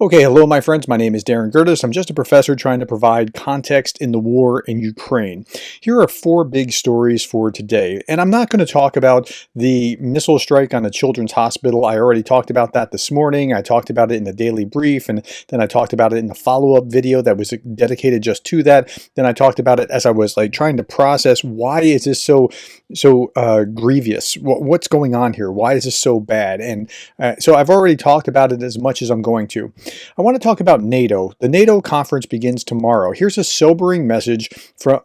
Okay, hello my friends, my name is Gerdes. I'm just a professor trying to provide context in the war in Ukraine. Here are four big stories for today, and I'm not going to talk about the missile strike on the children's hospital. I already talked about that this morning. I talked about it in the daily brief, and then I talked about it in the follow-up video that was dedicated just to that. Then I talked about it as I was trying to process why is this so grievous? What's going on here? Why is this so bad? And so I've already talked about it as much as I'm going to. I want to talk about NATO. The NATO conference begins tomorrow. Here's a sobering message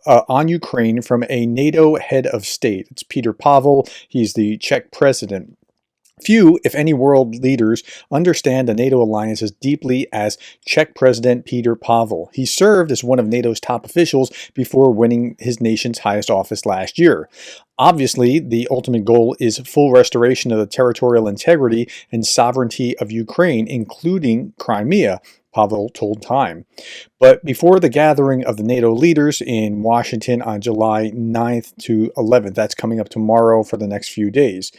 on Ukraine from a NATO head of state. It's Peter Pavel. He's the Czech president. Few, if any, world leaders understand the NATO alliance as deeply as Czech President Peter Pavel. He served as one of NATO's top officials before winning his nation's highest office last year. Obviously, the ultimate goal is full restoration of the territorial integrity and sovereignty of Ukraine, including Crimea, Pavel told Time. But before the gathering of the NATO leaders in Washington on July 9th to 11th, that's coming up tomorrow for the next few days.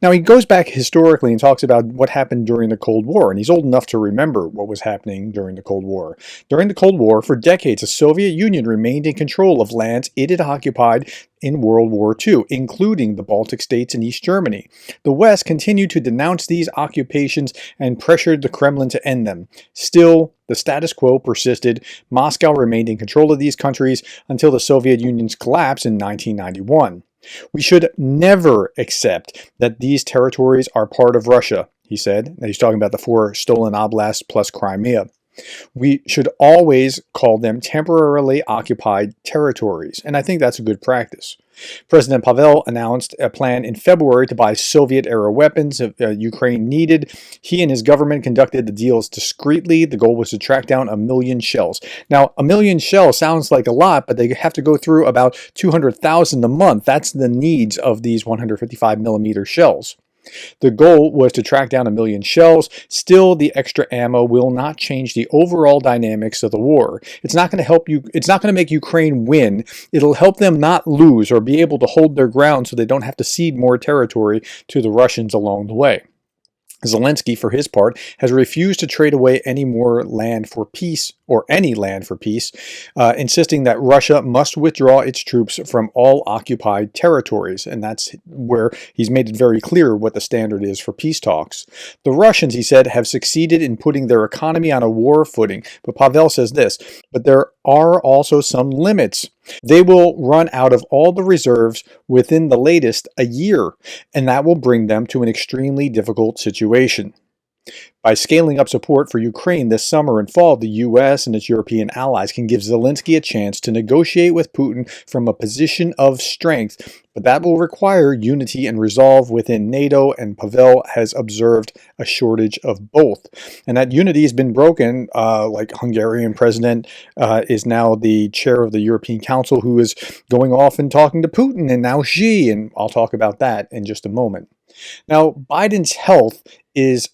Now, he goes back historically and talks about what happened during the Cold War, and he's old enough to remember what was happening during the Cold War. During the Cold War, for decades, the Soviet Union remained in control of lands it had occupied in World War II, including the Baltic states and East Germany. The West continued to denounce these occupations and pressured the Kremlin to end them. Still, the status quo persisted. Moscow remained in control of these countries until the Soviet Union's collapse in 1991. We should never accept that these territories are part of Russia, he said. And he's talking about the four stolen oblasts plus Crimea. We should always call them temporarily occupied territories, and I think that's a good practice. President Pavel announced a plan in February to buy Soviet-era weapons Ukraine needed. He and his government conducted the deals discreetly. The goal was to track down 1 million shells. Now, 1 million shells sounds like a lot, but they have to go through about 200,000 a month. That's the needs of these 155 millimeter shells. The goal was to track down 1 million shells. Still, the extra ammo will not change the overall dynamics of the war. It's not going to help you. It's not going to make Ukraine win. It'll help them not lose or be able to hold their ground so they don't have to cede more territory to the Russians along the way. Zelensky, for his part, has refused to trade away any more land for peace, or any land for peace, insisting that Russia must withdraw its troops from all occupied territories, and that's where he's made it very clear what the standard is for peace talks. The Russians, he said, have succeeded in putting their economy on a war footing, but Pavel says this, but there are also some limits. They will run out of all the reserves within the latest a year, and that will bring them to an extremely difficult situation. By scaling up support for Ukraine this summer and fall, the U.S. and its European allies can give Zelensky a chance to negotiate with Putin from a position of strength, but that will require unity and resolve within NATO, and Pavel has observed a shortage of both. And that unity has been broken, like Hungarian president is now the chair of the European Council, who is going off and talking to Putin, and now Xi, and I'll talk about that in just a moment. Now, Biden's health is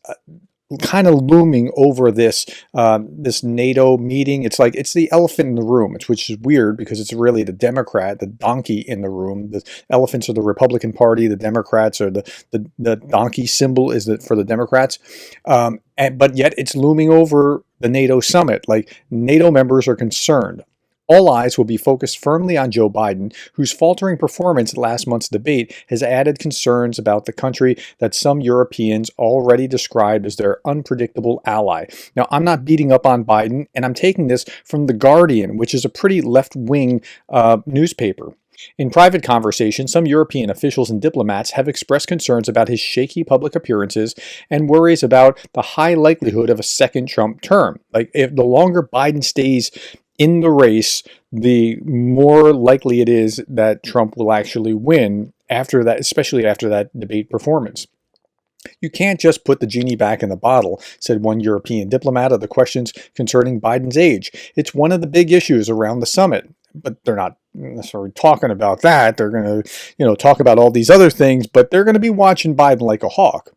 kind of looming over this this NATO meeting. It's like it's the elephant in the room, which is weird because it's really the Democrat, the donkey in the room. The elephants are the Republican Party. The Democrats are the donkey symbol is for the Democrats. But yet it's looming over the NATO summit. Like NATO members are concerned. All eyes will be focused firmly on Joe Biden, whose faltering performance at last month's debate has added concerns about the country that some Europeans already described as their unpredictable ally. Now, I'm not beating up on Biden, and I'm taking this from The Guardian, which is a pretty left-wing newspaper. In private conversation, some European officials and diplomats have expressed concerns about his shaky public appearances and worries about the high likelihood of a second Trump term. Like, if the longer Biden stays in the race, the more likely it is that Trump will actually win after that, especially after that debate performance. You can't just put the genie back in the bottle, said one European diplomat of the questions concerning Biden's age. It's one of the big issues around the summit. But they're not necessarily talking about that. They're going to, talk about all these other things, but they're going to be watching Biden like a hawk.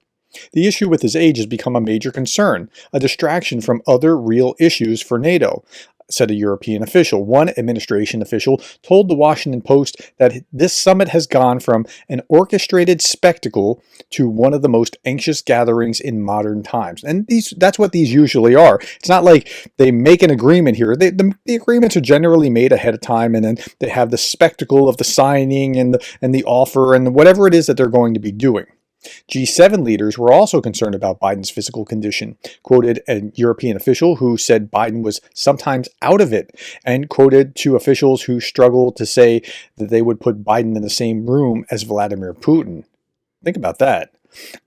The issue with his age has become a major concern, a distraction from other real issues for NATO. said a European official. One administration official told the Washington Post that this summit has gone from an orchestrated spectacle to one of the most anxious gatherings in modern times. And that's what these usually are. It's not like they make an agreement here. The agreements are generally made ahead of time, and then they have the spectacle of the signing and the offer and whatever it is that they're going to be doing. G7 leaders were also concerned about Biden's physical condition, quoted a European official who said Biden was sometimes out of it, and quoted two officials who struggled to say that they would put Biden in the same room as Vladimir Putin. Think about that.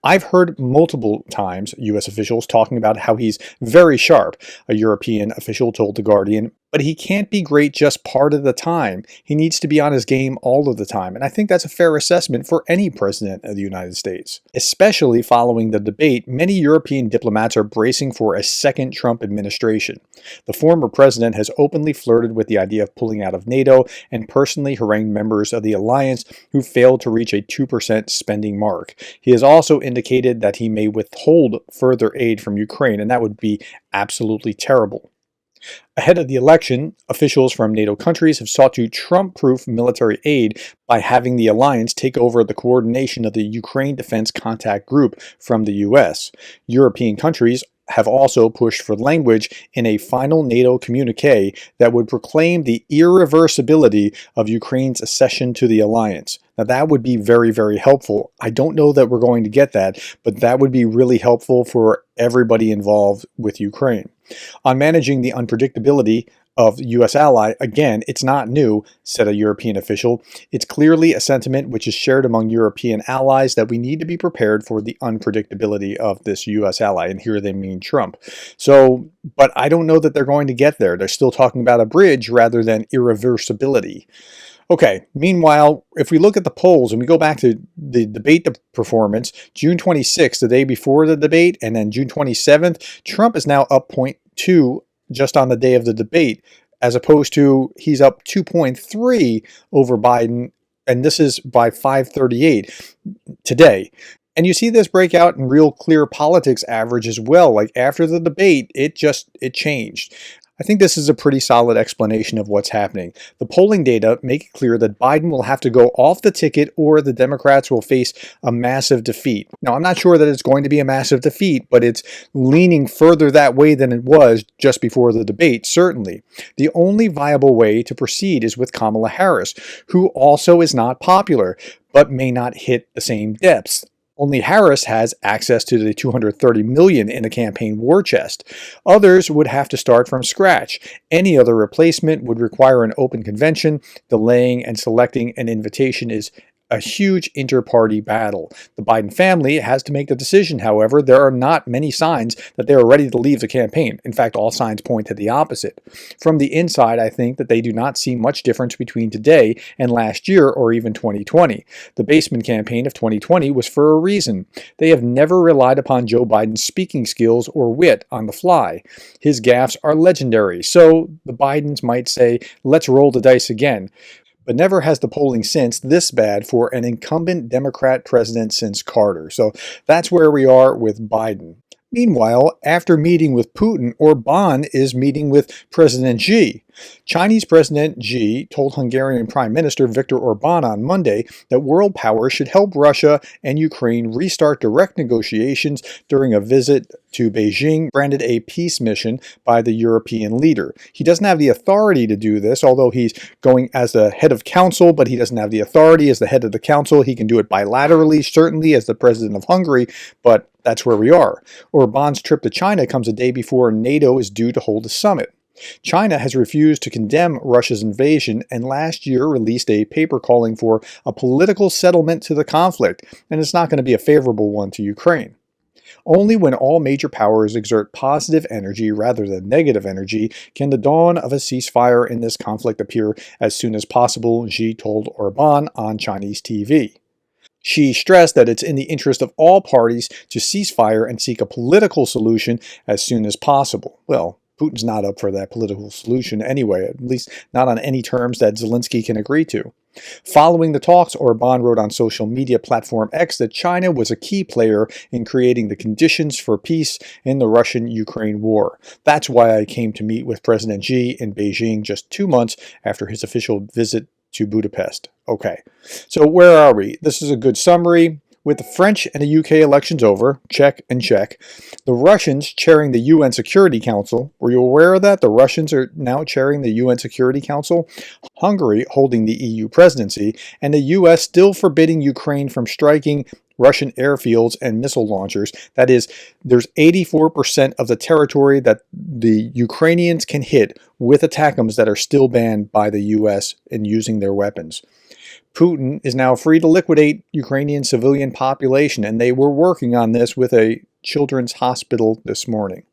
I've heard multiple times U.S. officials talking about how he's very sharp, a European official told The Guardian, but he can't be great just part of the time. He needs to be on his game all of the time. And I think that's a fair assessment for any president of the United States. Especially following the debate, many European diplomats are bracing for a second Trump administration. The former president has openly flirted with the idea of pulling out of NATO and personally harangued members of the alliance who failed to reach a 2% spending mark. He has also indicated that he may withhold further aid from Ukraine, and that would be absolutely terrible. Ahead of the election, officials from NATO countries have sought to Trump-proof military aid by having the alliance take over the coordination of the Ukraine Defense Contact Group from the U.S. European countries have also pushed for language in a final NATO communique that would proclaim the irreversibility of Ukraine's accession to the alliance. Now that would be very, very helpful. I don't know that we're going to get that, but that would be really helpful for everybody involved with Ukraine. On managing the unpredictability of U.S. ally, again, it's not new, said a European official. It's clearly a sentiment which is shared among European allies that we need to be prepared for the unpredictability of this U.S. ally, and here they mean Trump. So, but I don't know that they're going to get there. They're still talking about a bridge rather than irreversibility. Okay, meanwhile, if we look at the polls and we go back to the debate performance, June 26th, the day before the debate, and then June 27th, Trump is now up 0.2 just on the day of the debate, as opposed to he's up 2.3 over Biden, and this is by 538 today. And you see this breakout in Real Clear Politics average as well. Like after the debate, it changed. I think this is a pretty solid explanation of what's happening. The polling data make it clear that Biden will have to go off the ticket or the Democrats will face a massive defeat. Now, I'm not sure that it's going to be a massive defeat, but it's leaning further that way than it was just before the debate, certainly. The only viable way to proceed is with Kamala Harris, who also is not popular, but may not hit the same depths. Only Harris has access to the $230 million in the campaign war chest. Others would have to start from scratch. Any other replacement would require an open convention. Delaying and selecting an invitation is a huge inter-party battle. The Biden family has to make the decision, however. There are not many signs that they are ready to leave the campaign. In fact, all signs point to the opposite. From the inside, I think that they do not see much difference between today and last year or even 2020. The basement campaign of 2020 was for a reason. They have never relied upon Joe Biden's speaking skills or wit on the fly. His gaffes are legendary, so the Bidens might say, let's roll the dice again. But never has the polling since this bad for an incumbent Democrat president since Carter. So that's where we are with Biden. Meanwhile, after meeting with Putin, Orban is meeting with President Xi. Chinese President Xi told Hungarian Prime Minister Viktor Orban on Monday that world powers should help Russia and Ukraine restart direct negotiations during a visit to Beijing, branded a peace mission by the European leader. He doesn't have the authority to do this, although he's going as the head of council, but he doesn't have the authority as the head of the council. He can do it bilaterally, certainly as the president of Hungary, but that's where we are. Orban's trip to China comes a day before NATO is due to hold a summit. China has refused to condemn Russia's invasion and last year released a paper calling for a political settlement to the conflict, and it's not going to be a favorable one to Ukraine. Only when all major powers exert positive energy rather than negative energy can the dawn of a ceasefire in this conflict appear as soon as possible, Xi told Orban on Chinese TV. Xi stressed that it's in the interest of all parties to cease fire and seek a political solution as soon as possible. Well, Putin's not up for that political solution anyway, at least not on any terms that Zelensky can agree to. Following the talks, Orban wrote on social media platform X that China was a key player in creating the conditions for peace in the Russian-Ukraine war. That's why I came to meet with President Xi in Beijing just 2 months after his official visit to Budapest. Okay, so where are we? This is a good summary. With the French and the UK elections over, check and check, the Russians chairing the UN Security Council. Were you aware of that? The Russians are now chairing the UN Security Council. Hungary holding the EU presidency, and the US still forbidding Ukraine from striking Russian airfields and missile launchers. That is, there's 84% of the territory that the Ukrainians can hit with ATACMS that are still banned by the US in using their weapons. Putin is now free to liquidate Ukrainian civilian population, and they were working on this with a children's hospital this morning.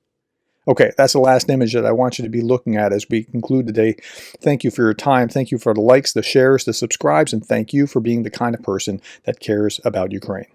Okay, that's the last image that I want you to be looking at as we conclude today. Thank you for your time. Thank you for the likes, the shares, the subscribes, and thank you for being the kind of person that cares about Ukraine.